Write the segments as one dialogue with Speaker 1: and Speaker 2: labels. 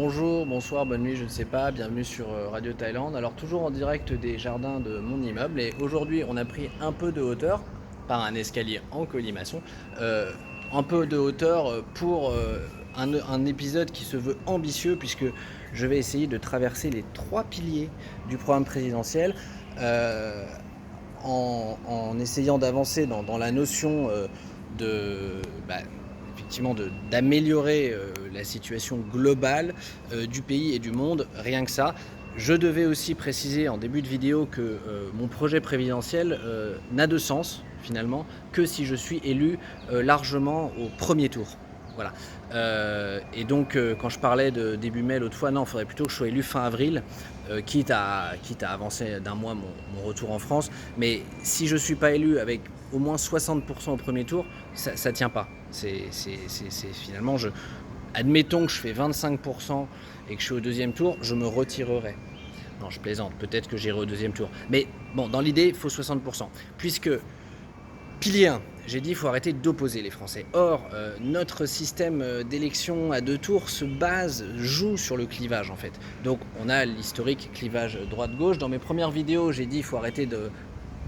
Speaker 1: Bonjour, bonsoir, bonne nuit, je ne sais pas, bienvenue sur Radio Thaïlande. Alors toujours en direct des jardins de mon immeuble et aujourd'hui on a pris un peu de hauteur, par un escalier en colimaçon, euh, un peu de hauteur pour un épisode qui se veut ambitieux puisque je vais essayer de traverser les 3 piliers du programme présidentiel euh, en essayant d'avancer dans la notion de... bah, effectivement d'améliorer la situation globale du pays et du monde, rien que ça. Je devais aussi préciser en début de vidéo que mon projet présidentiel n'a de sens finalement que si je suis élu largement au premier tour. Voilà. Et donc quand je parlais de début mai l'autre fois, non, il faudrait plutôt que je sois élu fin avril, quitte à avancer d'un mois mon retour en France. Mais si je ne suis pas élu avec au moins 60% au premier tour, ça ne tient pas. C'est finalement, admettons que je fais 25% et que je suis au deuxième tour, je me retirerai. Non, je plaisante, peut-être que j'irai au deuxième tour. Mais bon, dans l'idée, il faut 60%. Puisque, pilier 1, j'ai dit qu'il faut arrêter d'opposer les Français. Or, notre système d'élection à 2 tours joue sur le clivage en fait. Donc, on a l'historique clivage droite-gauche. Dans mes premières vidéos, j'ai dit qu'il faut arrêter de...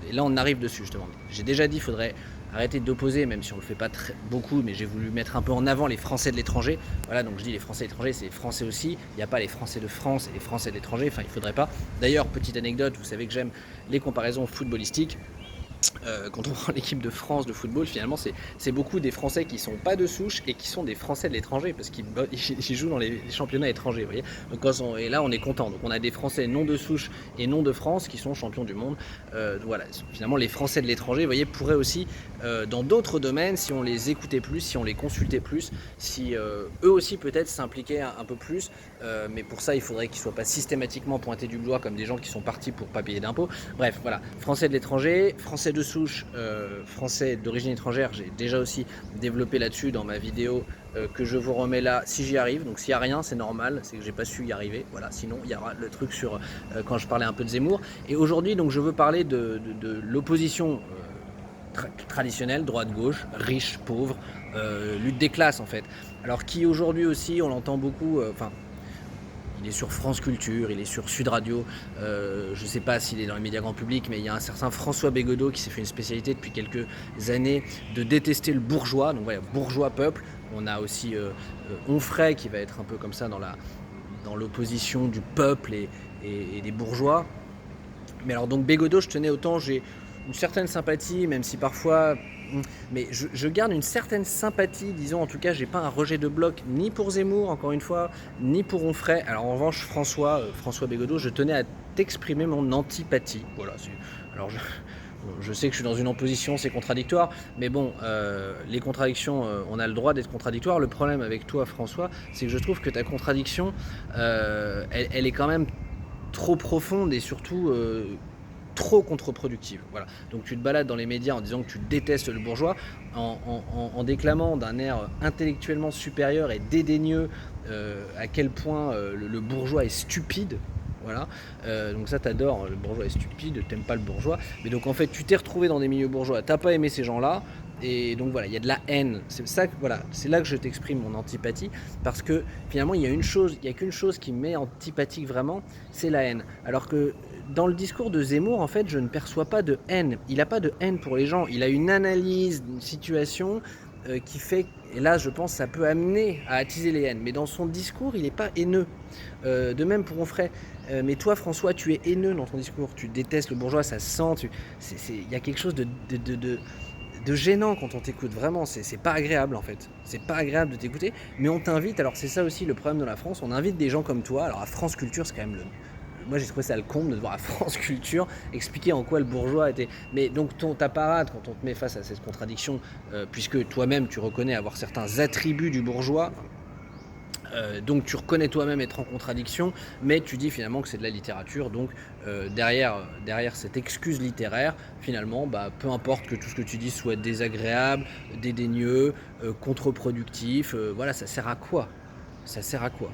Speaker 1: Et là, on arrive dessus justement. J'ai déjà dit qu'il faudrait arrêter d'opposer, même si on ne le fait pas beaucoup, mais j'ai voulu mettre un peu en avant les Français de l'étranger. Voilà, donc je dis les Français de l'étranger, c'est les Français aussi. Il n'y a pas les Français de France et les Français de l'étranger. Enfin, il ne faudrait pas. D'ailleurs, petite anecdote, vous savez que j'aime les comparaisons footballistiques. Quand on prend l'équipe de France de football, finalement, c'est beaucoup des Français qui sont pas de souche et qui sont des Français de l'étranger parce qu'ils jouent dans les championnats étrangers. Vous voyez. Donc et là, on est content. Donc on a des Français non de souche et non de France qui sont champions du monde. Voilà. Finalement, les Français de l'étranger, vous voyez, pourraient aussi, dans d'autres domaines, si on les écoutait plus, si on les consultait plus, si eux aussi peut-être s'impliquaient un peu plus. Mais pour ça, il faudrait qu'ils soient pas systématiquement pointés du doigt comme des gens qui sont partis pour pas payer d'impôts. Bref, voilà. Français de l'étranger, Français de souche, français d'origine étrangère, j'ai déjà aussi développé là-dessus dans ma vidéo que je vous remets là si j'y arrive. Donc s'il n'y a rien, c'est normal, c'est que j'ai pas su y arriver. Voilà, sinon il y aura le truc sur quand je parlais un peu de Zemmour. Et aujourd'hui, donc je veux parler de l'opposition traditionnelle, droite-gauche, riche, pauvre, lutte des classes en fait. Alors qui aujourd'hui aussi, on l'entend beaucoup, il est sur France Culture, il est sur Sud Radio, je ne sais pas s'il est dans les médias grand public, mais il y a un certain François Bégodeau qui s'est fait une spécialité depuis quelques années de détester le bourgeois, donc voilà, bourgeois peuple. On a aussi Onfray qui va être un peu comme ça dans l'opposition du peuple et des bourgeois. Mais alors donc Bégodeau, je tenais autant, j'ai une certaine sympathie, même si parfois... Mais je garde une certaine sympathie, disons, en tout cas, j'ai pas un rejet de bloc ni pour Zemmour, encore une fois, ni pour Onfray. Alors en revanche, François Bégodeau, je tenais à t'exprimer mon antipathie. Voilà. Alors je sais que je suis dans une opposition, c'est contradictoire, mais bon, les contradictions, on a le droit d'être contradictoire. Le problème avec toi, François, c'est que je trouve que ta contradiction, elle est quand même trop profonde et surtout trop contre-productive. Voilà. Donc tu te balades dans les médias en disant que tu détestes le bourgeois, en déclamant d'un air intellectuellement supérieur et dédaigneux à quel point le bourgeois est stupide. Voilà. Donc ça t'adores, le bourgeois est stupide, t'aimes pas le bourgeois. Mais donc en fait tu t'es retrouvé dans des milieux bourgeois, t'as pas aimé ces gens-là. Et donc voilà, il y a de la haine. C'est ça, voilà, c'est là que je t'exprime mon antipathie, parce que finalement il y a qu'une chose qui m'est antipathique vraiment, c'est la haine. Alors que dans le discours de Zemmour, en fait, je ne perçois pas de haine. Il n'a pas de haine pour les gens. Il a une analyse d'une situation qui fait, et là je pense ça peut amener à attiser les haines. Mais dans son discours, il n'est pas haineux. De même pour Onfray. Mais toi, François, tu es haineux dans ton discours. Tu détestes le bourgeois, ça se sent. Il y a quelque chose de gênant quand on t'écoute, vraiment, c'est pas agréable en fait. C'est pas agréable de t'écouter, mais on t'invite, alors c'est ça aussi le problème de la France, on invite des gens comme toi, alors à France Culture c'est quand même moi j'ai trouvé ça le comble de voir à France Culture expliquer en quoi le bourgeois était... Mais donc ta parade, quand on te met face à cette contradiction, puisque toi-même tu reconnais avoir certains attributs du bourgeois, donc tu reconnais toi-même être en contradiction, mais tu dis finalement que c'est de la littérature, donc derrière cette excuse littéraire, finalement, peu importe que tout ce que tu dis soit désagréable, dédaigneux, contre-productif, voilà, ça sert à quoi? Ça sert à quoi?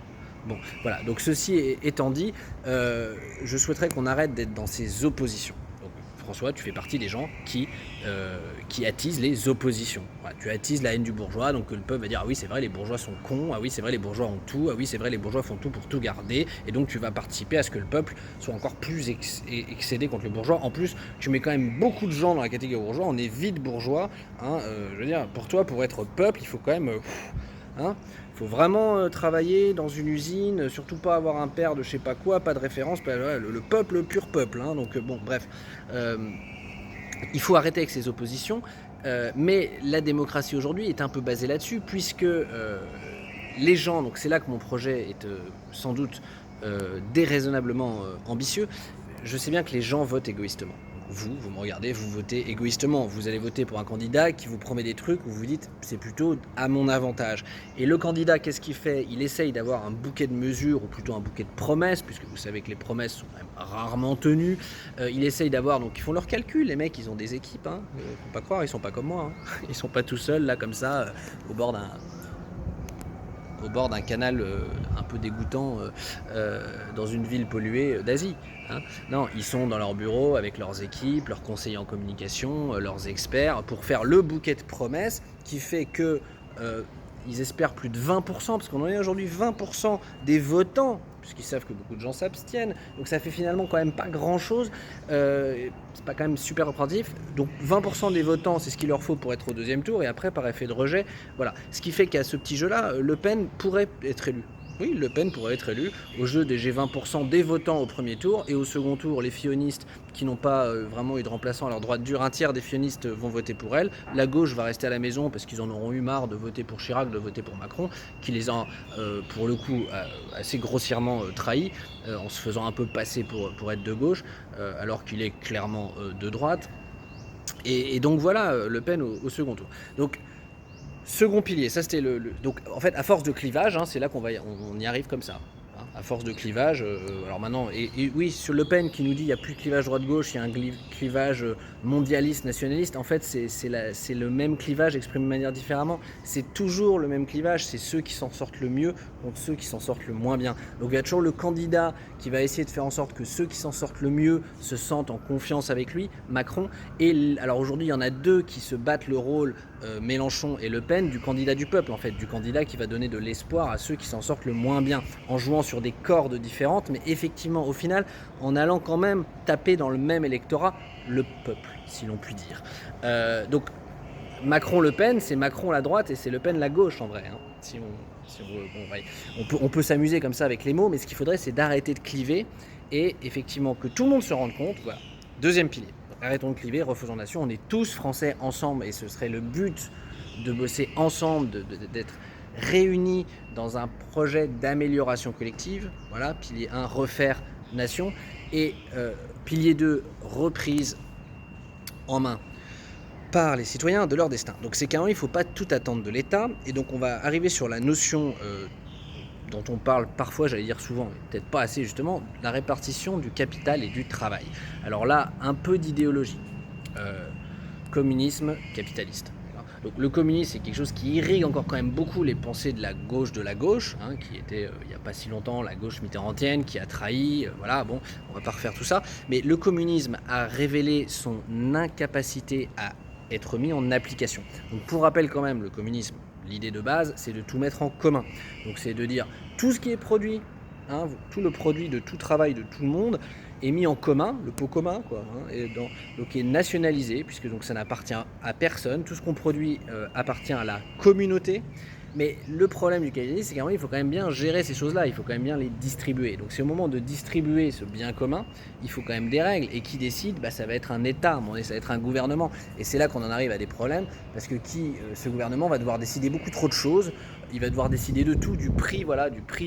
Speaker 1: Bon, voilà, donc ceci étant dit, je souhaiterais qu'on arrête d'être dans ces oppositions. Donc, François, tu fais partie des gens qui attisent les oppositions. Voilà, tu attises la haine du bourgeois, donc le peuple va dire ah oui c'est vrai les bourgeois sont cons, ah oui c'est vrai les bourgeois ont tout, ah oui c'est vrai les bourgeois font tout pour tout garder, et donc tu vas participer à ce que le peuple soit encore plus excédé contre le bourgeois. En plus tu mets quand même beaucoup de gens dans la catégorie bourgeois, on est vite bourgeois, hein, je veux dire pour toi pour être peuple il faut quand même... il faut vraiment travailler dans une usine, surtout pas avoir un père de je sais pas quoi, pas de référence, le peuple, le pur peuple. Donc bon, bref. Il faut arrêter avec ces oppositions, mais la démocratie aujourd'hui est un peu basée là-dessus, puisque les gens, donc c'est là que mon projet est sans doute déraisonnablement ambitieux, je sais bien que les gens votent égoïstement. Vous me regardez, vous votez égoïstement. Vous allez voter pour un candidat qui vous promet des trucs où vous vous dites c'est plutôt à mon avantage. Et le candidat, qu'est-ce qu'il fait? Il essaye d'avoir un bouquet de mesures, ou plutôt un bouquet de promesses, puisque vous savez que les promesses sont quand même rarement tenues. Il essaye d'avoir, donc ils font leurs calculs, les mecs, ils ont des équipes. Faut pas croire, ils sont pas comme moi. Ils sont pas tout seuls là comme ça, au bord d'un canal un peu dégoûtant dans une ville polluée d'Asie. Non, ils sont dans leur bureau avec leurs équipes, leurs conseillers en communication, leurs experts, pour faire le bouquet de promesses qui fait que ils espèrent plus de 20%, parce qu'on en est aujourd'hui 20% des votants, puisqu'ils savent que beaucoup de gens s'abstiennent, donc ça fait finalement quand même pas grand chose, c'est pas quand même super représentatif, donc 20% des votants c'est ce qu'il leur faut pour être au deuxième tour, et après par effet de rejet, voilà, ce qui fait qu'à ce petit jeu là, Le Pen pourrait être élu. Oui, Le Pen pourrait être élu au jeu des G20% des votants au premier tour, et au second tour, les fillonistes qui n'ont pas vraiment eu de remplaçant à leur droite dure, un tiers des fillonistes vont voter pour elle. La gauche va rester à la maison parce qu'ils en auront eu marre de voter pour Chirac, de voter pour Macron, qui les a pour le coup assez grossièrement trahis, en se faisant un peu passer pour être de gauche, alors qu'il est clairement de droite. Et donc voilà, Le Pen au second tour. Donc, second pilier, ça c'était donc en fait à force de clivage, c'est là on y arrive comme ça. À force de clivage, alors maintenant, et oui, sur Le Pen qui nous dit il n'y a plus de clivage droite-gauche, il y a un clivage mondialiste, nationaliste, en fait c'est le même clivage exprimé de manière différemment, c'est toujours le même clivage, c'est ceux qui s'en sortent le mieux contre ceux qui s'en sortent le moins bien. Donc il y a toujours le candidat qui va essayer de faire en sorte que ceux qui s'en sortent le mieux se sentent en confiance avec lui, Macron, et alors aujourd'hui il y en a deux qui se battent le rôle, Mélenchon et Le Pen, du candidat du peuple en fait, du candidat qui va donner de l'espoir à ceux qui s'en sortent le moins bien, en jouant sur des cordes différentes, mais effectivement au final en allant quand même taper dans le même électorat, le peuple, si l'on peut dire. Donc Macron-Le Pen, c'est Macron la droite et c'est Le Pen la gauche en vrai. On peut s'amuser comme ça avec les mots, mais ce qu'il faudrait c'est d'arrêter de cliver et effectivement que tout le monde se rende compte. Voilà. Deuxième pilier. Arrêtons de cliver, refaisons nation. On est tous français ensemble et ce serait le but de bosser ensemble, d'être réunis dans un projet d'amélioration collective. Voilà, pilier 1, refaire nation. Et pilier 2, reprise en main par les citoyens de leur destin. Donc c'est qu'à un moment, il ne faut pas tout attendre de l'État. Et donc on va arriver sur la notion dont on parle parfois, j'allais dire souvent, mais peut-être pas assez justement, la répartition du capital et du travail. Alors là, un peu d'idéologie. Communisme, capitaliste. Donc le communisme, c'est quelque chose qui irrigue encore quand même beaucoup les pensées de la gauche, qui était il n'y a pas si longtemps la gauche mitterrandienne, qui a trahi, voilà, bon, on va pas refaire tout ça, mais le communisme a révélé son incapacité à être mis en application. Donc pour rappel quand même, le communisme, l'idée de base, c'est de tout mettre en commun. Donc c'est de dire tout ce qui est produit, tout le produit de tout travail de tout le monde est mis en commun, le pot commun, donc est nationalisé, puisque donc ça n'appartient à personne. Tout ce qu'on produit appartient à la communauté. Mais le problème du capitalisme, c'est qu'à un moment, il faut quand même bien gérer ces choses-là, il faut quand même bien les distribuer. Donc c'est au moment de distribuer ce bien commun, il faut quand même des règles. Et qui décide, ça va être un État, ça va être un gouvernement. Et c'est là qu'on en arrive à des problèmes, parce que ce gouvernement va devoir décider beaucoup trop de choses. Il va devoir décider de tout, du prix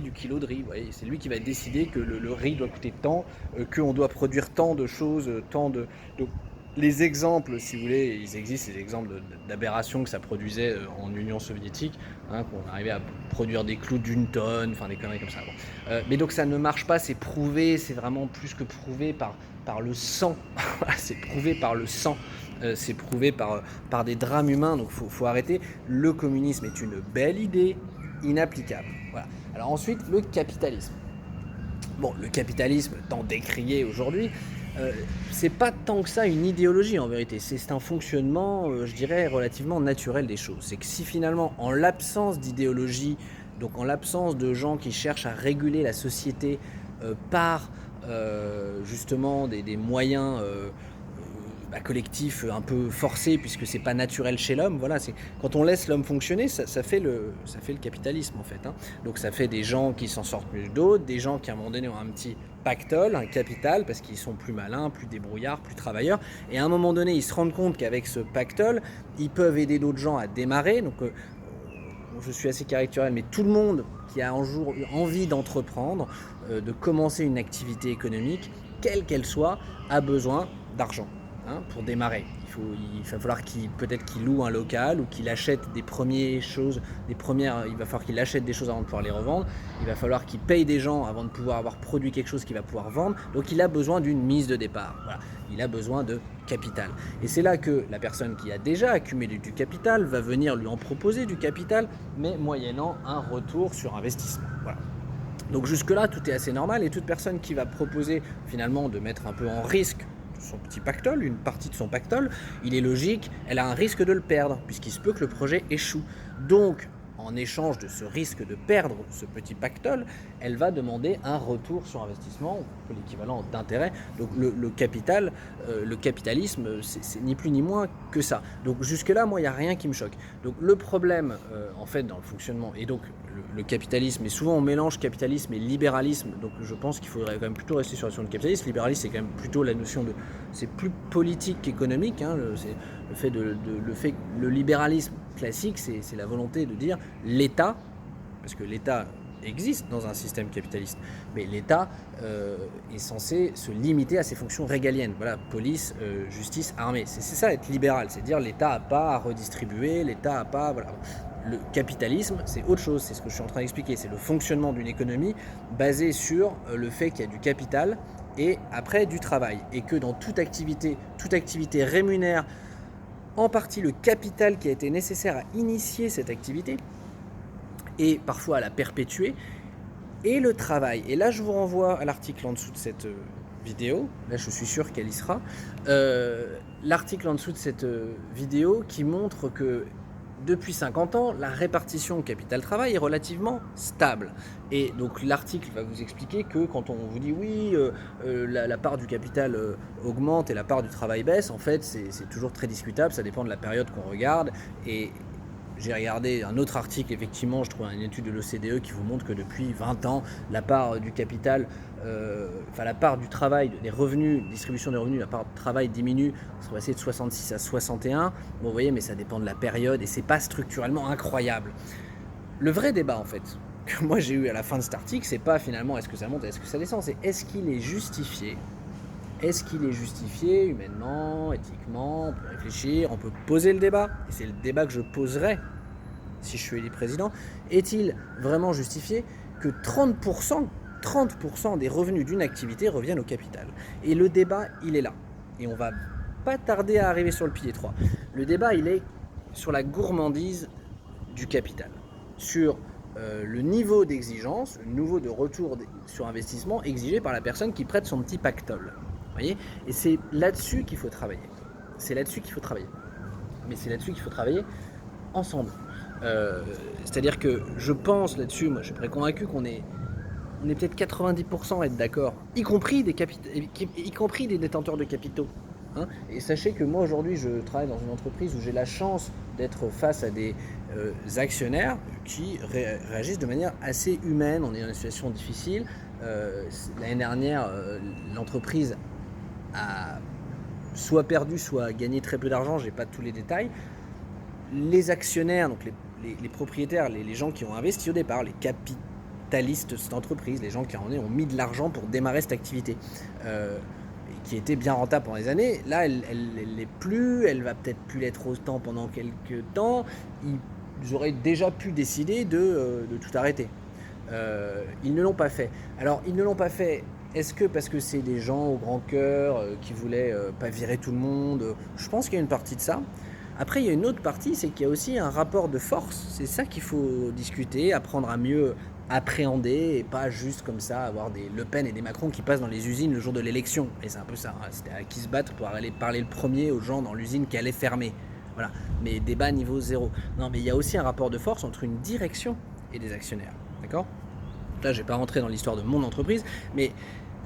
Speaker 1: du kilo de riz. Vous voyez, c'est lui qui va décider que le riz doit coûter tant, qu'on doit produire tant de choses, tant de... Donc, les exemples, si vous voulez, ils existent, ces exemples d'aberrations que ça produisait en Union soviétique, qu'on arrivait à produire des clous d'1 tonne, des conneries comme ça. Bon. Mais donc ça ne marche pas, c'est prouvé, c'est vraiment plus que prouvé par le sang. C'est prouvé par le sang. C'est prouvé par des drames humains, donc faut arrêter. Le communisme est une belle idée, inapplicable. Voilà. Alors ensuite, le capitalisme. Bon, le capitalisme tant décrié aujourd'hui, Heu, c'est pas tant que ça une idéologie en vérité, c'est un fonctionnement, je dirais relativement naturel des choses. C'est que si finalement en l'absence d'idéologie, donc en l'absence de gens qui cherchent à réguler la société, par, justement des moyens, collectifs, un peu forcés puisque c'est pas naturel chez l'homme, voilà, c'est quand on laisse l'homme fonctionner, ça fait le capitalisme en fait, hein. Donc ça fait des gens qui s'en sortent mieux que d'autres, des gens qui à un moment donné ont un petit pactole, un capital, parce qu'ils sont plus malins, plus débrouillards, plus travailleurs. Et à un moment donné, ils se rendent compte qu'avec ce pactole, ils peuvent aider d'autres gens à démarrer. Donc, je suis assez caricatural, mais tout le monde qui a un jour eu envie d'entreprendre, de commencer une activité économique, quelle qu'elle soit, a besoin d'argent, hein, pour démarrer. Il va falloir peut-être qu'il loue un local ou qu'il achète des premières choses, il va falloir qu'il achète des choses avant de pouvoir les revendre. Il va falloir qu'il paye des gens avant de pouvoir avoir produit quelque chose qu'il va pouvoir vendre. Donc il a besoin d'une mise de départ. Voilà. Il a besoin de capital. Et c'est là que la personne qui a déjà accumulé du capital va venir lui en proposer du capital, mais moyennant un retour sur investissement. Voilà. Donc jusque-là, tout est assez normal et toute personne qui va proposer finalement de mettre un peu en risque son petit pactole, une partie de son pactole, il est logique, elle a un risque de le perdre, puisqu'il se peut que le projet échoue. Donc, en échange de ce risque de perdre ce petit pactole, elle va demander un retour sur investissement, l'équivalent d'intérêt. Donc le capitalisme, c'est ni plus ni moins que ça. Donc jusque-là, moi, il n'y a rien qui me choque. Donc le problème, en fait, dans le fonctionnement, et donc le capitalisme, et souvent on mélange capitalisme et libéralisme, donc je pense qu'il faudrait quand même plutôt rester sur la notion de capitalisme. Libéralisme, c'est quand même plutôt la notion de... C'est plus politique qu'économique, hein, c'est le libéralisme classique, c'est la volonté de dire l'État, parce que l'État existe dans un système capitaliste, mais l'État est censé se limiter à ses fonctions régaliennes, voilà, police, justice, armée. C'est ça être libéral, c'est dire l'État n'a pas à redistribuer, l'État n'a pas... Voilà. Le capitalisme, c'est autre chose, c'est ce que je suis en train d'expliquer, c'est le fonctionnement d'une économie basée sur le fait qu'il y a du capital et après du travail, et que dans toute activité rémunère en partie le capital qui a été nécessaire à initier cette activité et parfois à la perpétuer, et le travail. Et là, je vous renvoie à l'article en dessous de cette vidéo, là je suis sûr qu'elle y sera, l'article en dessous de cette vidéo qui montre que depuis 50 ans, la répartition capital-travail est relativement stable. Et donc l'article va vous expliquer que quand on vous dit oui, la part du capital augmente et la part du travail baisse, en fait c'est toujours très discutable, ça dépend de la période qu'on regarde. Et j'ai regardé un autre article, effectivement, je trouve une étude de l'OCDE qui vous montre que depuis 20 ans, la part du capital, la part du travail, des revenus, distribution des revenus, la part du travail diminue, on serait passé de 66 à 61. Bon, vous voyez, mais ça dépend de la période et c'est pas structurellement incroyable. Le vrai débat, en fait, que moi j'ai eu à la fin de cet article, c'est pas finalement est-ce que ça monte, est-ce que ça descend, c'est est-ce qu'il est justifié. Est-ce qu'il est justifié humainement, éthiquement? On peut réfléchir, on peut poser le débat, et c'est le débat que je poserai si je suis élu président. Est-il vraiment justifié que 30% des revenus d'une activité reviennent au capital? Et le débat, il est là. Et on va pas tarder à arriver sur le pilier 3. Le débat, il est sur la gourmandise du capital, sur le niveau d'exigence, le niveau de retour sur investissement exigé par la personne qui prête son petit pactole. Voyez, et c'est là-dessus qu'il faut travailler. C'est là-dessus qu'il faut travailler. Mais c'est là-dessus qu'il faut travailler ensemble. C'est-à-dire que je pense là-dessus, moi je suis très convaincu qu'on est peut-être 90% à être d'accord, y compris des détenteurs de capitaux. Hein. Et sachez que moi aujourd'hui je travaille dans une entreprise où j'ai la chance d'être face à des actionnaires qui réagissent de manière assez humaine. On est dans une situation difficile. L'année dernière, l'entreprise a soit perdu, soit gagné très peu d'argent, j'ai pas tous les détails. Les actionnaires, donc les propriétaires, les gens qui ont investi au départ, les capitalistes de cette entreprise, les gens qui ont mis de l'argent pour démarrer cette activité, qui était bien rentable pendant des années, là elle l'est plus, elle va peut-être plus l'être autant pendant quelques temps. Ils auraient déjà pu décider de tout arrêter. Ils ne l'ont pas fait. Alors ils ne l'ont pas fait. Est-ce que parce que c'est des gens au grand cœur qui voulaient pas virer tout le monde? Je pense qu'il y a une partie de ça. Après, il y a une autre partie, c'est qu'il y a aussi un rapport de force. C'est ça qu'il faut discuter, apprendre à mieux appréhender et pas juste comme ça avoir des Le Pen et des Macron qui passent dans les usines le jour de l'élection. Et c'est un peu ça, hein. C'était à qui se battre pour aller parler le premier aux gens dans l'usine qui allait fermer. Voilà. Mais débat niveau zéro. Non, mais il y a aussi un rapport de force entre une direction et des actionnaires. D'accord ? Là, je vais pas rentrer dans l'histoire de mon entreprise, mais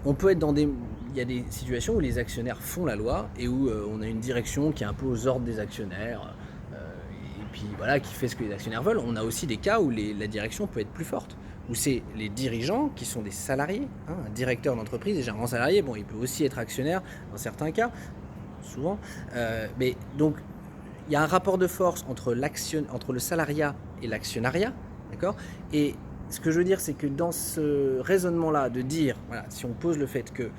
Speaker 1: on peut être dans des... Il y a des situations où les actionnaires font la loi et où on a une direction qui est un peu aux ordres des actionnaires et puis voilà, qui fait ce que les actionnaires veulent. On a aussi des cas où la direction peut être plus forte, où c'est les dirigeants qui sont des salariés. Hein, un directeur d'entreprise, déjà un grand salarié, bon, il peut aussi être actionnaire dans certains cas, souvent. Mais donc, il y a un rapport de force entre le salariat et l'actionnariat, d'accord ? Et ce que je veux dire, c'est que dans ce raisonnement-là, de dire, voilà, si on pose le fait que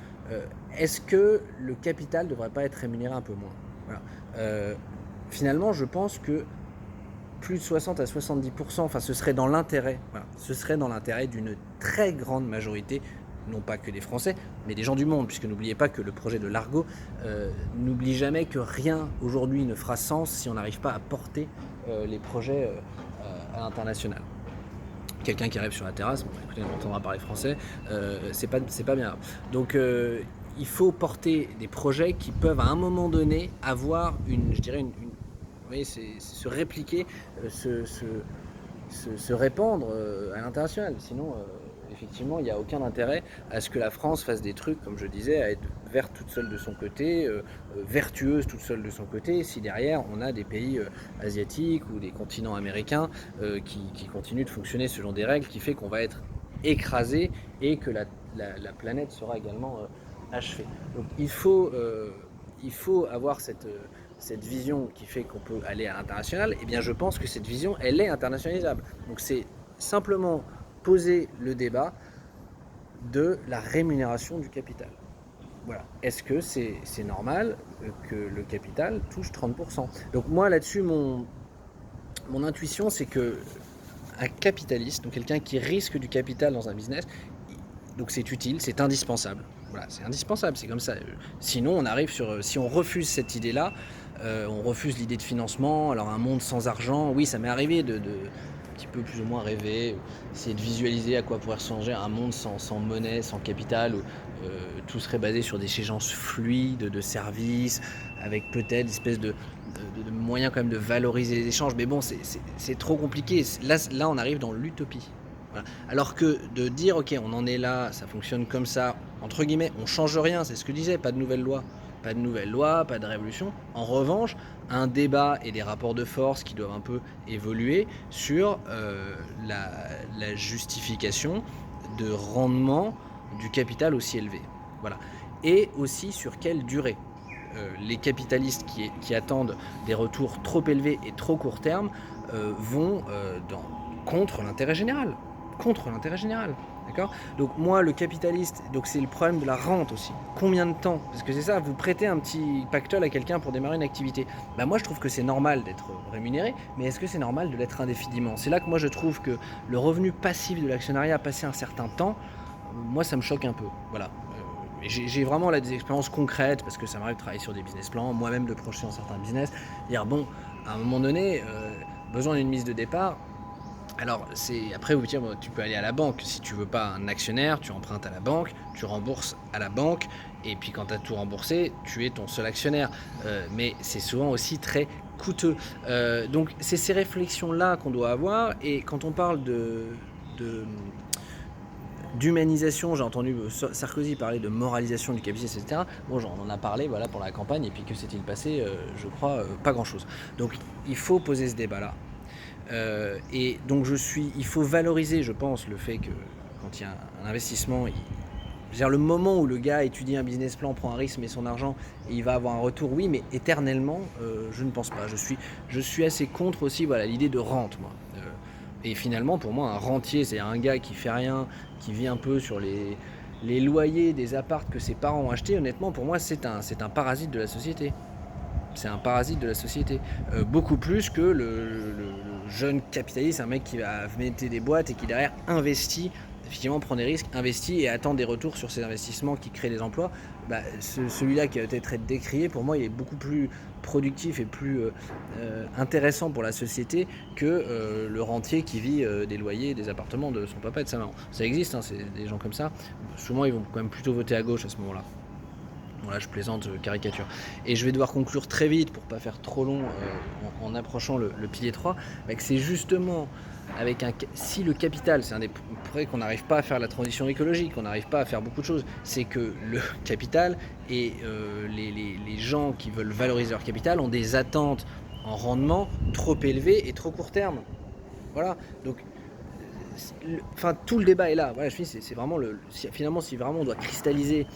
Speaker 1: est-ce que le capital ne devrait pas être rémunéré un peu moins ? Voilà. Finalement, je pense que plus de 60 à 70%, enfin, ce serait dans l'intérêt, voilà, ce serait dans l'intérêt d'une très grande majorité, non pas que des Français, mais des gens du monde, puisque n'oubliez pas que le projet de Largo n'oublie jamais que rien aujourd'hui ne fera sens si on n'arrive pas à porter les projets à l'international. Quelqu'un qui arrive sur la terrasse, bon, écoutez, on entendra parler français, c'est pas bien. Donc il faut porter des projets qui peuvent à un moment donné avoir une vous voyez, se répliquer, se répandre à l'international. Sinon, effectivement, il n'y a aucun intérêt à ce que la France fasse des trucs, comme je disais, à être verte toute seule de son côté, vertueuse toute seule de son côté, si derrière on a des pays asiatiques ou des continents américains qui continuent de fonctionner selon des règles qui fait qu'on va être écrasé et que la planète sera également achevée. Donc il faut avoir cette vision qui fait qu'on peut aller à l'international. Eh bien, je pense que cette vision, elle est internationalisable. Donc c'est simplement poser le débat de la rémunération du capital. Voilà. Est-ce que c'est normal que le capital touche 30%? Donc moi là-dessus, mon intuition, c'est que un capitaliste, donc quelqu'un qui risque du capital dans un business, donc c'est utile, c'est indispensable. Voilà, c'est indispensable, c'est comme ça. Sinon, on arrive si on refuse cette idée-là, on refuse l'idée de financement. Alors un monde sans argent, oui, ça m'est arrivé de un petit peu plus ou moins rêver, essayer de visualiser à quoi pourrait ressembler un monde sans monnaie, sans capital, où tout serait basé sur des échanges fluides de services, avec peut-être une espèce de moyens quand même de valoriser les échanges. Mais bon, c'est trop compliqué. Là, on arrive dans l'utopie. Voilà. Alors que de dire, ok, on en est là, ça fonctionne comme ça, entre guillemets, on change rien, c'est ce que je disais, pas de nouvelles lois. Pas de nouvelles lois, pas de révolution. En revanche, un débat et des rapports de force qui doivent un peu évoluer sur la justification de rendement du capital aussi élevé. Voilà. Et aussi sur quelle durée. Les capitalistes qui attendent des retours trop élevés et trop court terme vont contre l'intérêt général. Contre l'intérêt général. D'accord ? Donc moi, le capitaliste, donc c'est le problème de la rente aussi. Combien de temps ? Parce que c'est ça, vous prêtez un petit pactole à quelqu'un pour démarrer une activité. Bah moi, je trouve que c'est normal d'être rémunéré, mais est-ce que c'est normal de l'être indéfiniment ? C'est là que moi, je trouve que le revenu passif de l'actionnariat passé un certain temps, moi, ça me choque un peu. Voilà. J'ai vraiment là des expériences concrètes, parce que ça m'arrive de travailler sur des business plans, moi-même de projeter dans certains business, dire bon, à un moment donné, besoin d'une mise de départ. Alors, après, vous dire, bon, tu peux aller à la banque. Si tu veux pas un actionnaire, tu empruntes à la banque, tu rembourses à la banque, et puis quand tu as tout remboursé, tu es ton seul actionnaire. Mais c'est souvent aussi très coûteux. Donc, c'est ces réflexions-là qu'on doit avoir, et quand on parle d'humanisation, j'ai entendu Sarkozy parler de moralisation du capitalisme, etc. Bon, on en a parlé voilà, pour la campagne, et puis que s'est-il passé ? Je crois pas grand-chose. Donc, il faut poser ce débat-là. Et donc il faut valoriser, je pense, le fait que quand il y a un investissement, le moment où le gars étudie un business plan, prend un risque, met son argent et il va avoir un retour, oui, mais éternellement, je ne pense pas. Je suis assez contre aussi l'idée de rente, moi. Et finalement, pour moi, un rentier, c'est un gars qui fait rien, qui vit un peu sur les loyers des apparts que ses parents ont achetés. Honnêtement, pour moi, c'est un parasite de la société. C'est un parasite de la société. Beaucoup plus que le jeune capitaliste, un mec qui va mettre des boîtes et qui derrière investit effectivement prend des risques, investit et attend des retours sur ces investissements qui créent des emplois, celui-là qui va peut-être être décrié, pour moi, il est beaucoup plus productif et plus intéressant pour la société que le rentier qui vit des loyers, des appartements de son papa et de sa maman. Ça existe, hein, c'est des gens comme ça. Souvent, ils vont quand même plutôt voter à gauche à ce moment-là. Voilà, je plaisante, caricature. Et je vais devoir conclure très vite pour pas faire trop long en approchant le pilier 3, que c'est justement avec si le capital, c'est un des problèmes qu'on n'arrive pas à faire la transition écologique, qu'on n'arrive pas à faire beaucoup de choses, c'est que le capital et les gens qui veulent valoriser leur capital ont des attentes en rendement trop élevées et trop court terme. Voilà, donc tout le débat est là. Voilà, je dis, c'est vraiment finalement, si vraiment on doit cristalliser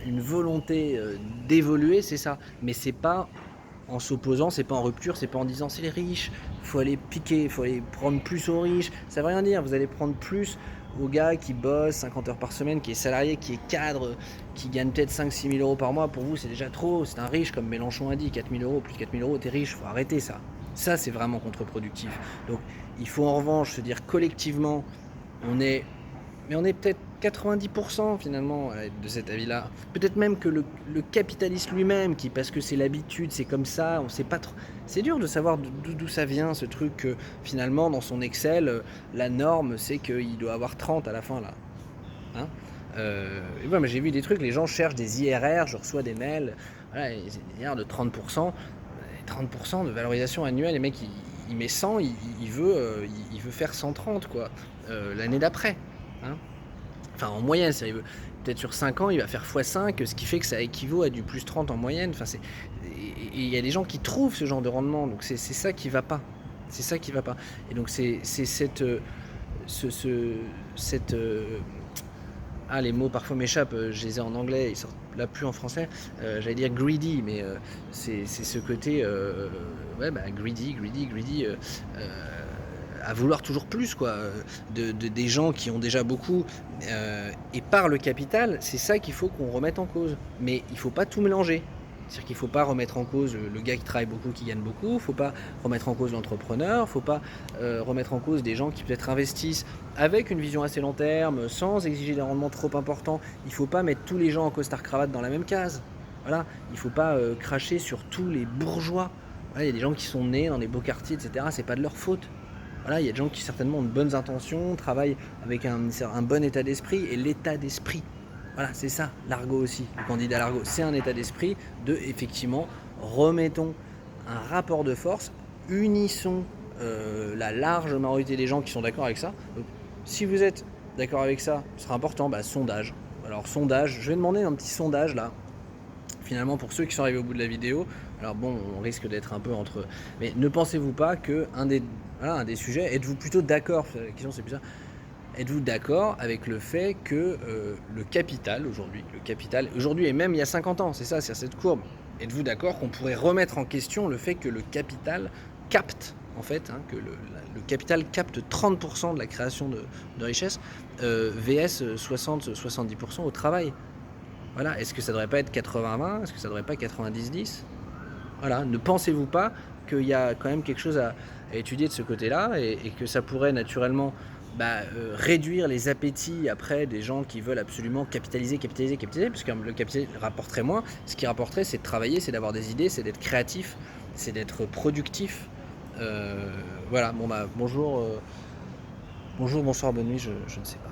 Speaker 1: une volonté d'évoluer, c'est ça. Mais c'est pas en s'opposant, c'est pas en rupture, c'est pas en disant c'est les riches, faut aller piquer, faut aller prendre plus aux riches. Ça veut rien dire. Vous allez prendre plus aux gars qui bossent 50 heures par semaine, qui est salarié, qui est cadre, qui gagne peut-être 5-6 000 euros par mois. Pour vous, c'est déjà trop. C'est un riche, comme Mélenchon a dit, 4 000 euros, plus de 4 000 euros, t'es riche. Faut arrêter ça. Ça, c'est vraiment contre-productif. Donc, il faut en revanche se dire collectivement, on est peut-être 90% finalement de cet avis-là. Peut-être même que le capitaliste lui-même, parce que c'est l'habitude, c'est comme ça, on sait pas trop. C'est dur de savoir d'où ça vient, ce truc que finalement dans son Excel, la norme c'est qu'il doit avoir 30 à la fin là. Hein, et moi j'ai vu des trucs, les gens cherchent des IRR, je reçois des mails, voilà, des IRR de 30%, 30% de valorisation annuelle, les mecs il met 100, il veut faire 130 quoi, l'année d'après. Hein, enfin en moyenne, peut-être sur 5 ans il va faire x5, ce qui fait que ça équivaut à du plus 30 en moyenne. Enfin, et il y a des gens qui trouvent ce genre de rendement, donc c'est ça qui va pas. C'est ça qui va pas. Et donc c'est cette les mots parfois m'échappent, je les ai en anglais, ils sortent là plus en français. J'allais dire greedy, mais c'est ce côté greedy, à vouloir toujours plus, quoi, des gens qui ont déjà beaucoup, et par le capital, c'est ça qu'il faut qu'on remette en cause. Mais il faut pas tout mélanger. C'est-à-dire qu'il ne faut pas remettre en cause le gars qui travaille beaucoup, qui gagne beaucoup, il ne faut pas remettre en cause l'entrepreneur, il ne faut pas remettre en cause des gens qui peut-être investissent avec une vision assez long terme, sans exiger des rendements trop importants. Il ne faut pas mettre tous les gens en costard-cravate dans la même case. Voilà. Il ne faut pas cracher sur tous les bourgeois. Voilà, il y a des gens qui sont nés dans des beaux quartiers, etc. C'est pas de leur faute. Voilà, il y a des gens qui certainement ont de bonnes intentions, travaillent avec un bon état d'esprit, et l'état d'esprit, voilà, c'est ça, l'argot aussi, le candidat à l'argot, c'est un état d'esprit de, effectivement, remettons un rapport de force, unissons la large majorité des gens qui sont d'accord avec ça. Donc, si vous êtes d'accord avec ça, ce sera important, sondage. Alors, sondage, je vais demander un petit sondage là, finalement, pour ceux qui sont arrivés au bout de la vidéo. Alors bon, on risque d'être un peu entre... Mais ne pensez-vous pas qu'un des sujets, êtes-vous plutôt d'accord, la question c'est plus ça, êtes-vous d'accord avec le fait que le capital aujourd'hui et même il y a 50 ans, c'est ça, c'est cette courbe, êtes-vous d'accord qu'on pourrait remettre en question le fait que le capital capte, en fait, que le capital capte 30% de la création de richesse, VS 60-70% au travail. Voilà, est-ce que ça ne devrait pas être 80-20 ? Est-ce que ça ne devrait pas être 90-10 ? Voilà, ne pensez-vous pas qu'il y a quand même quelque chose à étudier de ce côté-là, et que ça pourrait naturellement réduire les appétits après des gens qui veulent absolument capitaliser, puisque le capital rapporterait moins. Ce qui rapporterait, c'est de travailler, c'est d'avoir des idées, c'est d'être créatif, c'est d'être productif. Voilà, bonjour, bonsoir, bonne nuit, je ne sais pas.